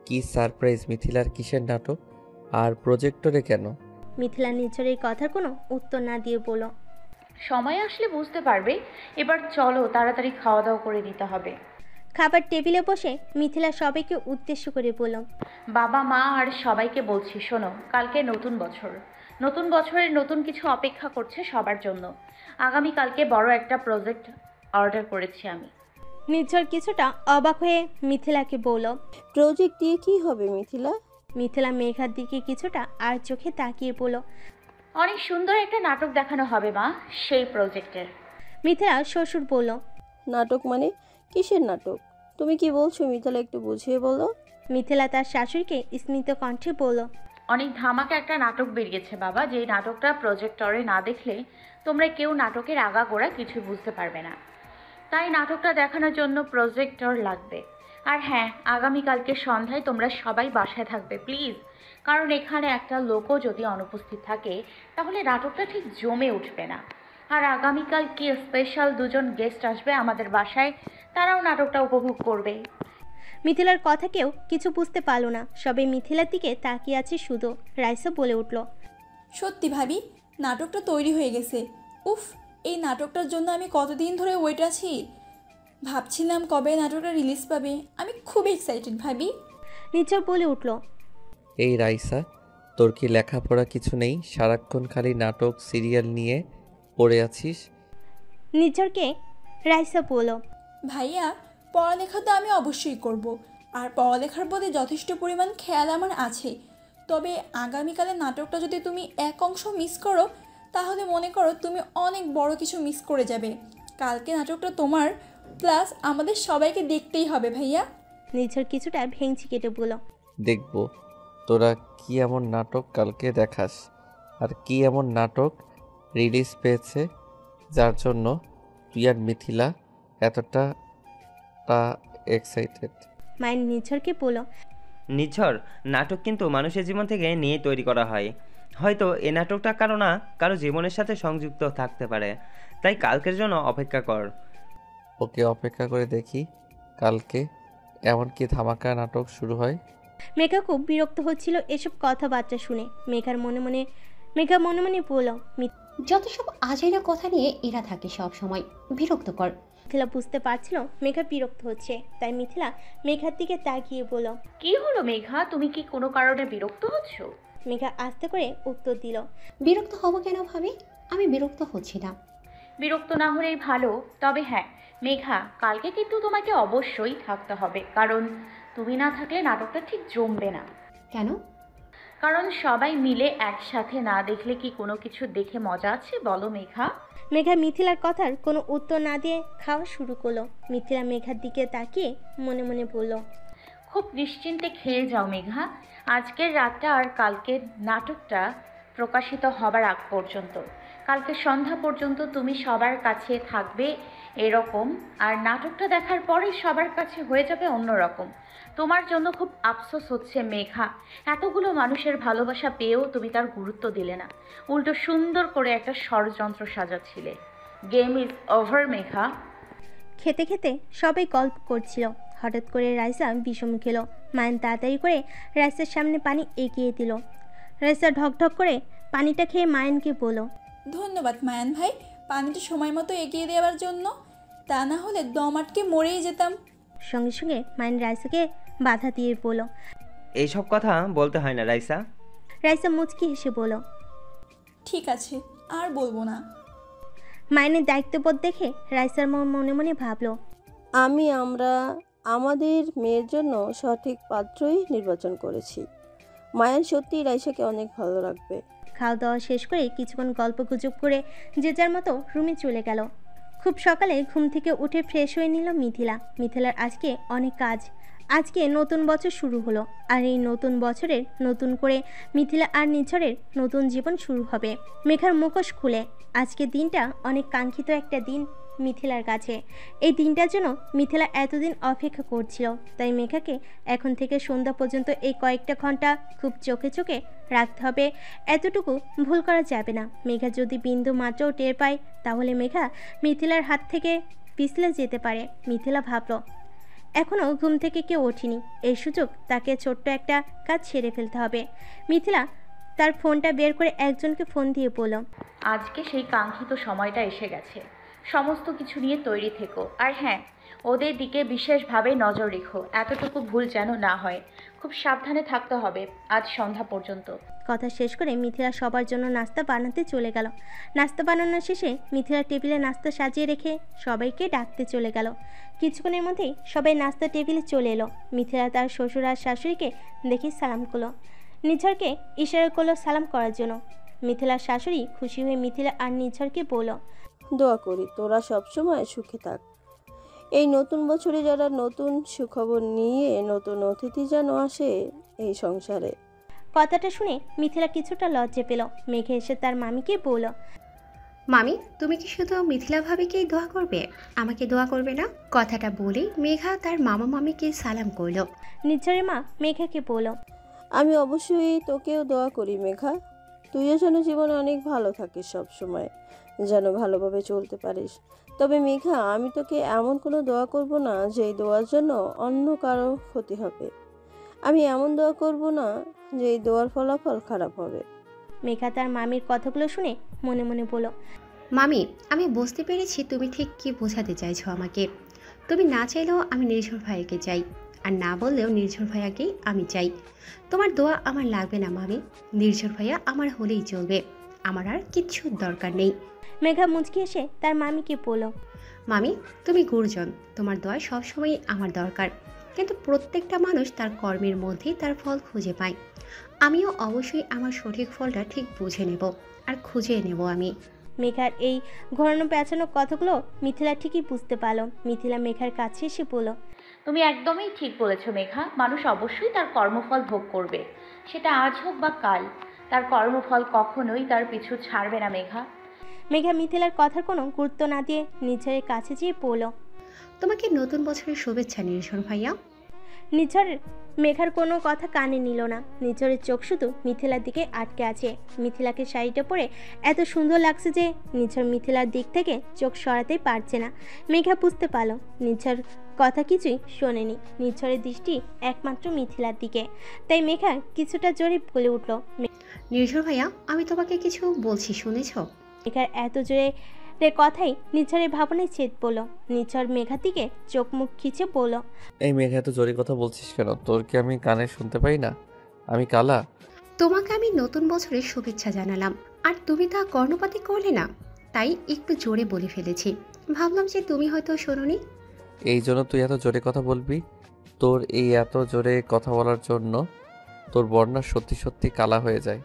কি সারপ্রাইজ মিথিলার? কিসের নাটক আর প্রজেক্টরে কেন? মিথিলা নির্ঝরের কথার কোনো উত্তর না দিয়ে বলল, সময় আসলে বুঝতে পারবে। এবার চলো, তাড়াতাড়ি খাওয়া দাওয়া করে নিতে হবে। খাবার টেবিলে বসে মিথিলা সবাইকে উদ্দেশ্য করে বলল, বাবা মা আর সবাইকে বলছি, শোনো, কালকে নতুন বছর, নতুন বছরের নতুন কিছু অপেক্ষা করছে সবার জন্য। আগামীকালকে বড় একটা প্রজেক্ট অর্ডার করেছি আমি। নির্ঝর কিছুটা অবাক হয়ে মিথিলাকে বলল, প্রজেক্ট দিয়ে কি হবে মিথিলা? মিথিলা মেঘার দিকে কিছুটা আর চোখে তাকিয়ে বলল, অনেক সুন্দর একটা নাটক দেখানো হবে মা, সেই প্রজেক্টের। মিথিলা শ্বশুর বলল, নাটক মানে? কিসের নাটক? তুমি কি বলছো মিথিলা, একটু বুঝিয়ে বলো। মিথিলা তার শাশুড়িকে স্মিত কণ্ঠে বলল, অনেক ধামাকা একটা নাটক বেরিয়েছে বাবা, যেই নাটকটা প্রজেক্টরে না দেখলে তোমরা কেউ নাটকের আগাগোড়া কিছু বুঝতে পারবে না। তাই নাটকটা দেখানোর জন্য প্রজেক্টর লাগবে। আর হ্যাঁ, আগামীকালকে সন্ধ্যায় তোমরা সবাই বাসায় থাকবে প্লিজ, কারণ এখানে একটা লোকও যদি অনুপস্থিত থাকে তাহলে নাটকটা ঠিক জমে উঠবে না। আর আগামীকাল কি স্পেশাল 2 জন গেস্ট আসবে আমাদের বাসায়, তারাও নাটকটা উপভোগ করবে। মিথিলার কথা কেউ কিছু বুঝতে পারল না, সবাই মিথিলার দিকে তাকিয়ে আছে শুধু। রাইসা বলে উঠল, সত্যি ভাবি, নাটকটা তৈরি হয়ে গেছে। উফ, এই নাটকটার জন্য আমি কতদিন ধরে ওয়েট আছি। ভাবছিলাম কবে নাটকটা রিলিজ পাবে। আমি খুব এক্সাইটেড ভাবি। নির্ঝর বলে উঠল, এই রাইসা, তোর কি লেখাপড়া কিছু নেই? সারাক্ষণ খালি নাটক সিরিয়াল নিয়ে পড়ে আছিস। নির্ঝরকে রাইসা বলল, ভাইয়া, পড়ালেখা তো আমি অবশ্যই করব, আর পড়ালেখার প্রতি যথেষ্ট পরিমাণ খেয়াল আমার আছে। তবে আগামীকালের নাটকটা যদি তুমি এক অংশ মিস করো তাহলে মনে করো তুমি অনেক বড় কিছু মিস করে যাবে। কালকে নাটকটা তোমার প্লাস আমাদের সবাইকে দেখতেই হবে ভাইয়া। নিঝর কিছুটা ভেঙচি কেটে বলল, দেখব তোরা কি এমন নাটক কালকে দেখাস, আর কি এমন নাটক রিলিজ পেয়েছে যার জন্য তুই আর মিথিলা এতটা এক্সাইটেড। মায়ের নিঝরকে বলল, নিঝর, নাটক কিন্তু মানুষের জীবন থেকে নিয়ে তৈরি করা হয়। হয়তো এই নাটকটা কারো জীবনের সাথে সংযুক্ত থাকতে পারে, তাই কালকের জন্য অপেক্ষা কর। ওকে, অপেক্ষা করে দেখি কালকে এমন কি ধামাকা নাটক শুরু হয়। মেঘা খুব বিরক্ত হচ্ছিল এসব কথাবার্তা শুনে। মেঘা মনে মনে বলল, যত সব আজাইরা কথা নিয়ে এরা থাকে সব সময়, বিরক্তকর। মিথিলা বুঝতে পারছিল মেঘা বিরক্ত হচ্ছে, তাই মিথিলা মেঘার দিকে তাকিয়ে বলল, কি হলো মেঘা, তুমি কি কোনো কারণে বিরক্ত হচ্ছ? মেঘা আস্তে করে উত্তর দিল, বিরক্ত হব কেন ভাবি? আমি বিরক্ত হচ্ছি না। বিরক্ত না হলেই ভালো। তবে হ্যাঁ মেঘা, কালকে কিন্তু তোমাকে অবশ্যই থাকতে হবে, কারণ তুমি না থাকলে নাটকটা ঠিক জমবে না। কেন? কারণ সবাই মিলে একসাথে না দেখলে কি কোনো কিছু দেখে মজা আছে বলো মেঘা? মেঘা মিথিলার কথার কোনো উত্তর না দিয়ে খাওয়া শুরু করলো। মিথিলা মেঘার দিকে তাকিয়ে মনে মনে বলল, খুব নিশ্চিন্তে খেয়ে যাও মেঘা। আজকের রাতটা আর কালকের নাটকটা প্রকাশিত হবার আগ পর্যন্ত, কালকে সন্ধ্যা পর্যন্ত তুমি সবার কাছে থাকবে এরকম, আর নাটকটা দেখার পরে সবার কাছে হয়ে যাবে অন্যরকম। তোমার জন্য খুব আফসোস হচ্ছে মেঘা, এতগুলো মানুষের ভালোবাসা পেয়েও তুমি তার গুরুত্ব দিলে না, উল্টো সুন্দর করে একটা ষড়যন্ত্র সাজাচ্ছিলে। Game is over Megha. খেতে খেতে সবাই গল্প করছিল। হঠাৎ করে রাইসা বিষম খেলো। মায়ন তাড়াতাড়ি করে রাইসার সামনে পানি এগিয়ে দিল। রাইসা ঢকঢক করে পানিটা খেয়ে মায়নকে বলল, ধন্যবাদ মায়ান ভাই, পানিটা সময় মতো এগিয়ে দেওয়ার জন্য, তা না হলে দম আটকে মরেই যেতাম। সঙ্গে সঙ্গে মায়ন রাইসাকে বাধা দিয়ে বলল, এইসব কথা বলতে হয় না রাইসা। রাইসা মুচকি হেসে বলল, ঠিক আছে, আর বলবো না। মায়নের দায়িত্ববোধ দেখে রাইসার মনে মনে ভাবলো, আমরা আমাদের মেয়ের জন্য সঠিক পাত্রই নির্বাচন করেছি। মায়ান সত্যিই রাইসাকে অনেক ভালো রাখবে। খাওয়া দাওয়া শেষ করে কিছুক্ষণ গল্প গুজব করে যে যার মতো রুমে চলে গেল। খুব সকালে ঘুম থেকে উঠে ফ্রেশ হয়ে নিল মিথিলার আজকে অনেক কাজ। আজকে নতুন বছর শুরু হলো, আর এই নতুন বছরের নতুন করে মিথিলা আর নিঝরের নতুন জীবন শুরু হবে। মেঘার মুখোশ খুলে আজকের দিনটা অনেক কাঙ্ক্ষিত একটা দিন মিথিলার কাছে। এই দিনটার জন্য মিথিলা এতদিন অপেক্ষা করছিল, তাই মেঘাকে এখন থেকে সন্ধ্যা পর্যন্ত এই কয়েকটা ঘন্টা খুব চোখে চোখে রাখতে হবে। এতটুকু ভুল করা যাবে না। মেঘা যদি বিন্দু মাত্রও টের পায়, তাহলে মেঘা মিথিলার হাত থেকে পিছলে যেতে পারে। মিথিলা ভাবল, এখনও ঘুম থেকে কেউ ওঠেনি, এই সুযোগ তাকে ছোট্ট একটা কাজ সেরে ফেলতে হবে। মিথিলা তার ফোনটা বের করে একজনকে ফোন দিয়ে বলল, আজকে সেই কাঙ্ক্ষিত সময়টা এসে গেছে, সমস্ত কিছু নিয়ে তৈরি থেকো। আর হ্যাঁ, ওদের দিকে বিশেষভাবে নজর রেখো, এতটুকু ভুল যেন না হয়। খুব সাবধানে থাকতে হবে আজ সন্ধ্যা পর্যন্ত। কথা শেষ করে মিথিলা সবার জন্য নাস্তা বানাতে চলে গেল। নাস্তা বানানোর শেষে মিথিলা টেবিলে নাস্তা সাজিয়ে রেখে সবাইকে ডাকতে চলে গেল। কিছুক্ষণের মধ্যেই সবাই নাস্তা টেবিলে চলে এলো। মিথিলা তার শ্বশুর আর শাশুড়িকে দেখে সালাম করলো। নিঝরকে ইশারা করলো সালাম করার জন্য। মিথিলার শাশুড়ি খুশি হয়ে মিথিলা আর নিঝরকে বলল, দোয়া করি তোরা সবসময় সুখে থাক। এই নতুন বছরে যারা নতুন সুখবর নিয়ে নতুন অতিথি যেন আসে এই সংসারে। কথাটা শুনে মিথিলা কিছুটা লজ্জা পেল। মেঘে এসে তার মামিকে বলল, মামি, তুমি কি শুধু মিথিলা ভাবিকেই দোয়া করবে, আমাকে দোয়া করবে না? কথাটা বলেই মেঘা তার মামা মামিকে সালাম করলো। নিঝরের মা মেঘাকে বলল, আমি অবশ্যই তোকেও দোয়া করি মেঘা, তুইও যেন জীবনে অনেক ভালো থাকিস, সব সময় যেন ভালোভাবে চলতে পারিস। তবে মেঘা, আমি তোকে এমন কোনো দোয়া করব না যে এই দোয়ার জন্য অন্য কারো ক্ষতি হবে। আমি এমন দোয়া করব না যে এই দোয়ার ফলাফল খারাপ হবে। মেঘা তার মামির কথাগুলো শুনে মনে মনে বলল, মামি, আমি বুঝতে পেরেছি তুমি ঠিক কি বোঝাতে চাইছো আমাকে। তুমি না চাইলেও আমি নির্ঝর ভাইয়াকে চাই, আর না বললেও নির্ঝর ভাইয়াকেই আমি চাই। তোমার দোয়া আমার লাগবে না মামি, নির্ঝর ভাইয়া আমার হলেই চলবে, আমার আর কিচ্ছু দরকার নেই। মেঘা মুচকি এসে তার মামিকে বলল, মামি, তুমি গুরুজন, তোমার দোয়া সবসময়ই আমার দরকার, কিন্তু প্রত্যেকটা মানুষ তার কর্মের মধ্যেই তার ফল খুঁজে পায়। আমিও অবশ্যই আমার সঠিক ফলটা ঠিক বুঝে নেব আর খুঁজে নেব আমি। মেঘার এই ঘোরানো পেঁচানো কথাগুলো মিথিলা ঠিকই বুঝতে পারল। মিথিলা মেঘার কাছে এসে বলল, তুমি একদমই ঠিক বলেছো মেঘা, মানুষ অবশ্যই তার কর্মফল ভোগ করবে, সেটা আজ হোক বা কাল। তার কর্মফল কখনোই তার পিছু ছাড়বে না মেঘা। মেঘা মিথিলার কথার কোনো গুরুত্ব না দিয়ে নিঝরের কাছে যেয়ে পড়ল। তোমাকে নতুন বছরের শুভেচ্ছা নির্ঝর ভাইয়া। নিঝর মেঘার কোনো কথা কানে নিল না। নিঝরের চোখ শুধু মিথিলার দিকে আটকে আছে। মিথিলাকে শাড়িটা পরে এত সুন্দর লাগছে যে নিঝর মিথিলার দিক থেকে চোখ সরাতেই পারছে না। মেঘা বুঝতে পারল নিঝর কথা কিছুই শোনেনি। নিঝরের দৃষ্টি একমাত্র মিথিলার দিকে, তাই মেঘা কিছুটা জোরে বলে উঠল। নির্ঝর ভাইয়া, আমি তোমাকে কিছু বলছি, শুনেছ? মেঘার এত জোরে কথাই নিঝরের ভাবনায় ছেদ পড়ল। নিঝর মেঘার দিকে চোখ মুখ খিচে পড়ল। এই মেঘা এত জোরে কথা বলছিস কেন? তোর কি আমি কানে শুনতে পাই না? আমি কালা? তোমাকে আমি নতুন বছরের শুভেচ্ছা জানালাম, আর তুমি তা কর্ণপাতই করলে না, তাই একটু জোরে বলে ফেলেছি। ভাবলাম যে তুমি হয়তো শোনোনি। এই জন্য তুই এত জোরে কথা বলবি? তোর এই এত জোরে কথা বলার জন্য তোর বর্ণা সত্যি সত্যি কালা হয়ে যায়।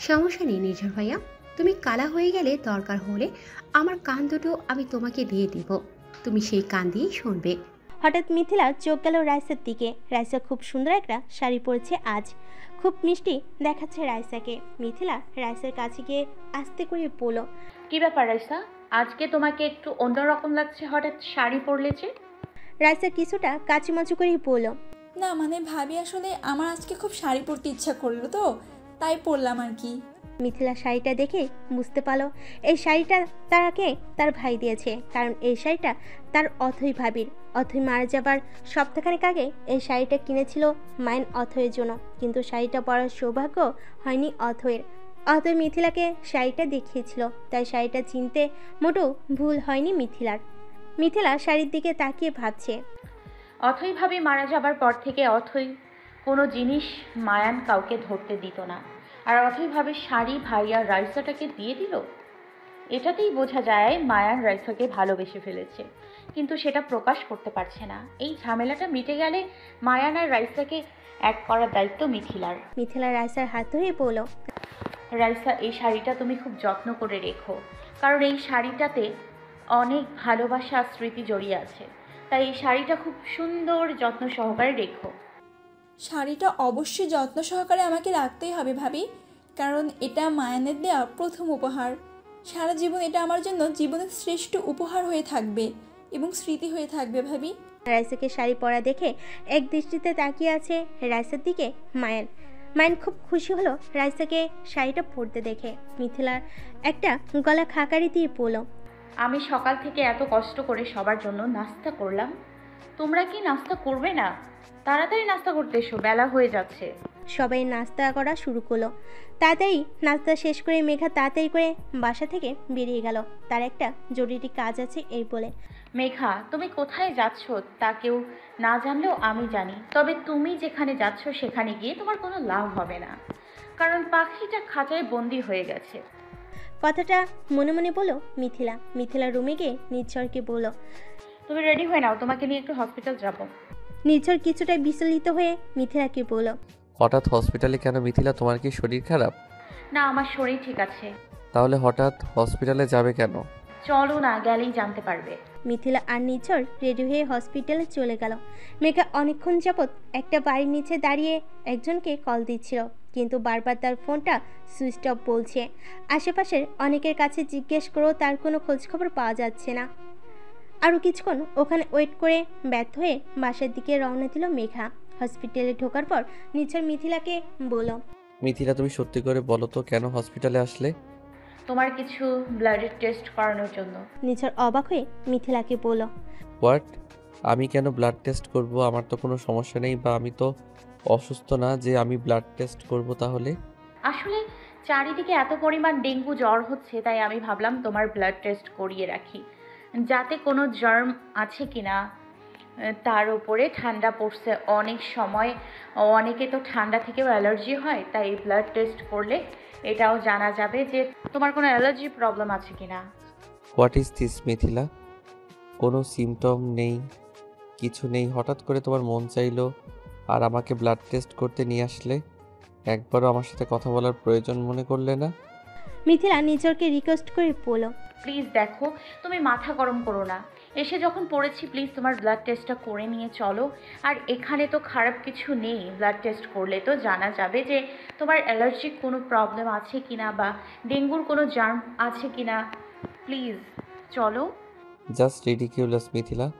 সমস্যা নেই নির্ঝর ভাইয়া, তুমি কালা হয়ে গেলে দরকার হলে আমার কান দুটো আমি তোমাকে দিয়ে দিব, তুমি সেই কান দিয়েই শুনবে। হঠাৎ মিথিলা চোখ গেল রাইসার দিকে। রাইসা খুব সুন্দর একটা শাড়ি পরেছে আজ, খুব মিষ্টি দেখাচ্ছে রাইসাকে। মিথিলা রাইসার কাছে গিয়ে আস্তে করে বলল, কি ব্যাপার রাইসা, আজকে তোমাকে একটু অন্যরকম লাগছে, হঠাৎ শাড়ি পরলে যে? রাইসা কিছুটা কাচুমাচু করে বলল, না মানে ভাবি, আসলে আমার আজকে খুব শাড়ি পরতে ইচ্ছা করলো তো তাই পরলাম আর কি। মিথিলা শাড়িটা দেখে বুঝতে পারলো এই শাড়িটা তাকে তার ভাই দিয়েছে, কারণ এই শাড়িটা তার অথৈ ভাবির। অথৈ মারা যাবার সপ্তাহখানেক আগে এই শাড়িটা কিনেছিল মাইন অথৈয়ের জন্য, কিন্তু শাড়িটা পরার সৌভাগ্য হয়নি অথৈয়ের। অথৈ মিথিলাকে শাড়িটা দেখিয়েছিল, তাই শাড়িটা চিনতে মোটেও ভুল হয়নি মিথিলার। মিথিলা শাড়ির দিকে তাকিয়ে ভাবছে, অথৈ ভাবি মারা যাবার পর থেকে অথৈ কোনো জিনিস মায়ান কাউকে ধরতে দিত না, আর অথৈ ভাবে শাড়ি ভাইয়া রাইসাটাকে দিয়ে দিল। এটাতেই বোঝা যায় মায়ান রাইসাকে ভালোবেসে ফেলেছে, কিন্তু সেটা প্রকাশ করতে পারছে না। এই ঝামেলাটা মিটে গেলে মায়ান আর রাইসাকে এক করার দায়িত্ব মিথিলার। মিথিলা রাইসার হাত ধরে বলল, রাইসা, এই শাড়িটা তুমি খুব যত্ন করে রেখো, কারণ এই শাড়িটাতে অনেক ভালোবাসা আর স্মৃতি জড়িয়ে আছে, তাই এই শাড়িটা খুব সুন্দর যত্ন সহকারে রেখো। শাড়িটা অবশ্যই যত্ন সহকারে আমাকে রাখতেই হবে ভাবি, কারণ এটা মায়ানের দেওয়া প্রথম উপহার। সারা জীবন এটা আমার জন্য জীবনের শ্রেষ্ঠ উপহার হয়ে থাকবে এবং স্মৃতি হয়ে থাকবে ভাবি। রাইসাকে শাড়ি পরা দেখে এক দৃষ্টিতে তাকিয়ে আছে রাইসার দিকে মায়ান। মায়ান খুব খুশি হলো রাইসাকে শাড়িটা পরতে দেখে। মিথিলার একটা গলা খাকারি দিয়ে বলল, আমি সকাল থেকে এত কষ্ট করে সবার জন্য নাস্তা করলাম, তোমরা কি নাস্তা করবে না? তাড়াতাড়ি নাস্তা করতে এসো, বেলা হয়ে যাচ্ছে। সবাই নাস্তা করা শুরু করলো। তাড়াতাড়ি নাস্তা শেষ করে মেঘা তাড়াতাড়ি করে বাসা থেকে বেরিয়ে গেল। তার একটা জরুরি কাজ আছে এই বলে। মেঘা, তুমি কোথায় যাচ্ছ তা কেউ না জানলেও আমি জানি, তবে তুমি যেখানে যাচ্ছ সেখানে গিয়ে তোমার কোনো লাভ হবে না, কারণ পাখিটা খাঁচায় বন্দি হয়ে গেছে। কথাটা মনে মনে বলো মিথিলা। মিথিলা রুমে গিয়ে নির্ঝরকে বলল, তুমি রেডি হয়ে নাও, তোমাকে নিয়ে একটু হসপিটাল যাব। নির্ঝর কিছুটা বিচলিত হয়ে মিথিলাকে বলল, হঠাৎ হসপিটালে কেন মিথিলা? তোমার কি শরীর খারাপ? না, আমার শরীর ঠিক আছে। তাহলে হঠাৎ হসপিটালে যাবে কেন? চলো না, গেলেই জানতে পারবে। মিথিলা আর নির্ঝর রেডি হয়ে হসপিটালে চলে গেল। মেঘা অনেকক্ষণ যাবৎ একটা বাড়ির নিচে দাঁড়িয়ে একজনকে কল দিচ্ছিল, কিন্তু বারবার তার ফোনটা সুইচ অফ বলছে। আশেপাশের অনেকের কাছে জিজ্ঞেস করেও তার কোনো খোঁজখবর পাওয়া যাচ্ছে না। আরও কিছুক্ষণ ওখানে ওয়েট করে ব্যর্থ হয়ে বাসার দিকে রওনা দিল মেঘা। হসপিটালে ঢোকার পর নির্ঝর মিথিলাকে বলল, মিথিলা, তুমি সত্যি করে বলো তো কেন হসপিটালে আসলে? তোমার কিছু ব্লাডের টেস্ট করানোর জন্য। নির্ঝর অবাক হয়ে মিথিলাকে বলল, হোয়াট? আমি কেন ব্লাড টেস্ট করব? আমার তো কোনো সমস্যা নেই, বা আমি তো অসুস্থ না যে আমি ব্লাড টেস্ট করব। তাহলে আসলে চারিদিকে এত পরিমাণ ডেঙ্গু জ্বর হচ্ছে, তাই আমি ভাবলাম তোমার ব্লাড টেস্ট করিয়ে রাখি, যাতে কোনো জার্ম আছে কিনা। তার উপরে ঠান্ডা পড়ছে অনেক সময়, অনেকে তো ঠান্ডা থেকেও অ্যালার্জি হয়, তাই ব্লাড টেস্ট করলে এটাও জানা যাবে যে তোমার কোনো অ্যালার্জি প্রবলেম আছে কিনা। What is this Mithila? কোনো সিমটম নেই, কিছু নেই, হঠাৎ করে তোমার মন চাইলো আর আমাকে ব্লাড টেস্ট করতে নিয়ে আসলে। একবারও আমার সাথে কথা বলার প্রয়োজন মনে করলে না? মিথিলা নির্ঝরকে রিকোয়েস্ট করে বলল, প্লিজ দেখো, তুমি মাথা গরম করো না, এসে যখন পড়েছি প্লিজ তোমার ব্লাড টেস্টটা করে নিয়ে চলো। আর এখানে তো খারাপ কিছু নেই, ব্লাড টেস্ট করলে তো জানা যাবে যে তোমার অ্যালার্জিক কোনো প্রবলেম আছে কিনা বা ডেঙ্গুর কোনো জার্ম আছে কিনা। প্লিজ চলো। Just ridiculous Mithila.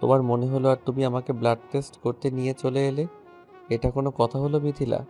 তোমার মনে হলো আর তুমি আমাকে ব্লাড টেস্ট করতে নিয়ে চলে এলে? এটা কোনো কথা হলো মিথিলা?